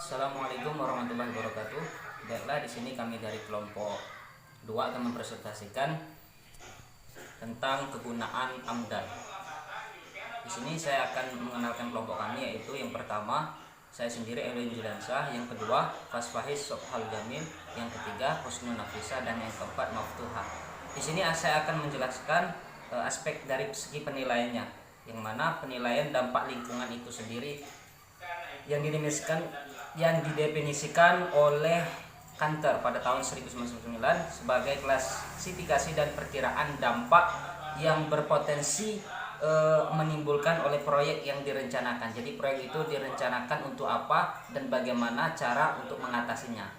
Assalamualaikum warahmatullahi wabarakatuh. Baiklah, di sini kami dari kelompok 2 akan mempresentasikan tentang kegunaan AMDAL. Di sini saya akan mengenalkan kelompok kami, yaitu yang pertama saya sendiri Erwin Juliansyah, yang kedua Fasfahis Sobhal Jamil, yang ketiga Husnul Nafisa, dan yang keempat Maftuha. Di sini saya akan menjelaskan aspek dari segi penilaiannya, yang mana penilaian dampak lingkungan itu sendiri yang didefinisikan oleh Kanter pada tahun 1999 sebagai klasifikasi dan perkiraan dampak yang berpotensi menimbulkan oleh proyek yang direncanakan. Jadi proyek itu direncanakan untuk apa dan bagaimana cara untuk mengatasinya.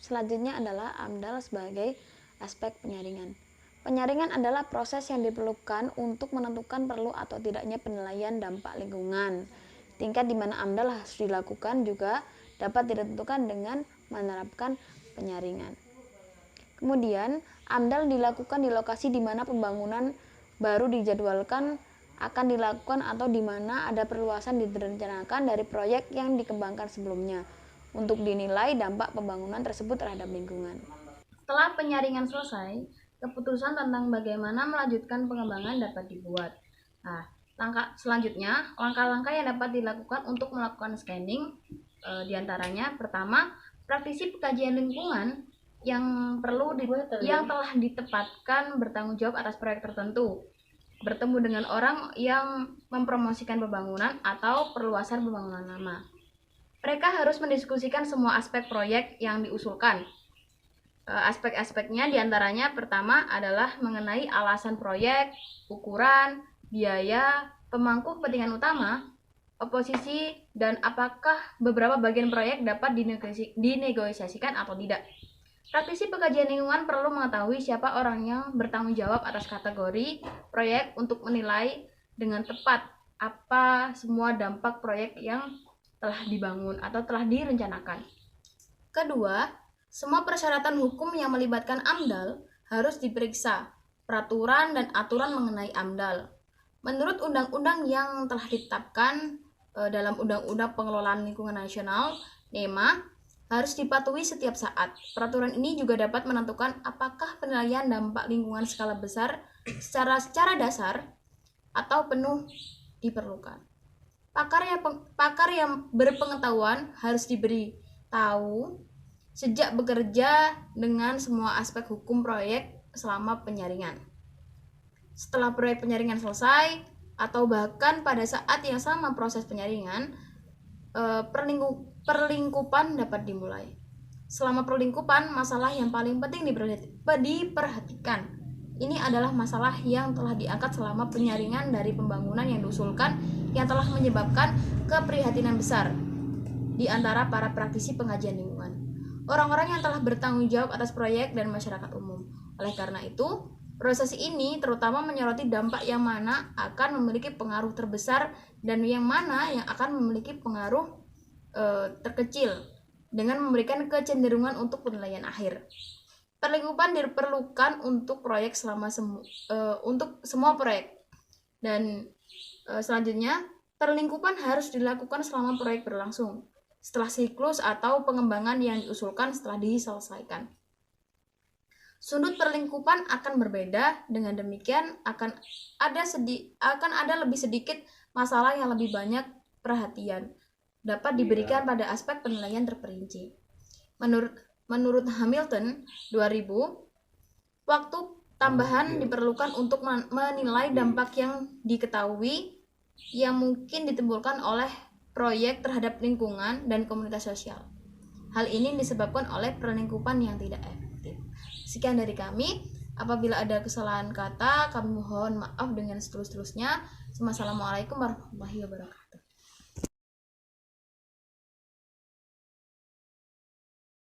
Selanjutnya adalah AMDAL sebagai aspek penyaringan. Penyaringan adalah proses yang diperlukan untuk menentukan perlu atau tidaknya penilaian dampak lingkungan. Tingkat di mana AMDAL harus dilakukan juga dapat ditentukan dengan menerapkan penyaringan. Kemudian, AMDAL dilakukan di lokasi di mana pembangunan baru dijadwalkan akan dilakukan atau di mana ada perluasan direncanakan dari proyek yang dikembangkan sebelumnya untuk dinilai dampak pembangunan tersebut terhadap lingkungan. Setelah penyaringan selesai, keputusan tentang bagaimana melanjutkan pengembangan dapat dibuat. Langkah-langkah yang dapat dilakukan untuk melakukan scanning diantaranya pertama, praktisi pengkajian lingkungan yang telah ditempatkan bertanggung jawab atas proyek tertentu, bertemu dengan orang yang mempromosikan pembangunan atau perluasan pembangunan lama. Mereka harus mendiskusikan semua aspek proyek yang diusulkan. Aspek-aspeknya diantaranya pertama adalah mengenai alasan proyek, ukuran, biaya, pemangku kepentingan utama, oposisi, dan apakah beberapa bagian proyek dapat dinegosiasikan atau tidak. Praktisi pengkajian lingkungan perlu mengetahui siapa orang yang bertanggung jawab atas kategori proyek untuk menilai dengan tepat apa semua dampak proyek yang telah dibangun atau telah direncanakan. Kedua, semua persyaratan hukum yang melibatkan AMDAL harus diperiksa, peraturan dan aturan mengenai AMDAL. Menurut undang-undang yang telah ditetapkan dalam Undang-Undang Pengelolaan Lingkungan Nasional (NEMA), harus dipatuhi setiap saat. Peraturan ini juga dapat menentukan apakah penilaian dampak lingkungan skala besar secara dasar atau penuh diperlukan. Pakar yang berpengetahuan harus diberi tahu sejak bekerja dengan semua aspek hukum proyek selama penyaringan. Setelah proyek penyaringan selesai atau bahkan pada saat yang sama proses penyaringan, perlingkupan dapat dimulai. Selama perlingkupan, masalah yang paling penting diperhatikan. Ini adalah masalah yang telah diangkat selama penyaringan dari pembangunan yang diusulkan yang telah menyebabkan keprihatinan besar di antara para praktisi pengkajian lingkungan, orang-orang yang telah bertanggung jawab atas proyek dan masyarakat umum. Oleh karena itu, proses ini terutama menyoroti dampak yang mana akan memiliki pengaruh terbesar dan yang mana yang akan memiliki pengaruh terkecil dengan memberikan kecenderungan untuk penilaian akhir. Perlingkupan diperlukan untuk proyek untuk semua proyek. Dan selanjutnya, perlingkupan harus dilakukan selama proyek berlangsung, setelah siklus atau pengembangan yang diusulkan setelah diselesaikan. Sudut perlingkupan akan berbeda, dengan demikian akan ada lebih sedikit masalah yang lebih banyak perhatian dapat diberikan pada aspek penilaian terperinci. Menurut Hamilton 2000, waktu tambahan diperlukan untuk menilai dampak yang diketahui yang mungkin ditimbulkan oleh proyek terhadap lingkungan dan komunitas sosial. Hal ini disebabkan oleh perlingkupan yang tidak efektif. Sekian dari kami. Apabila ada kesalahan kata, kami mohon maaf dengan setulus-tulusnya. Wassalamualaikum warahmatullahi wabarakatuh.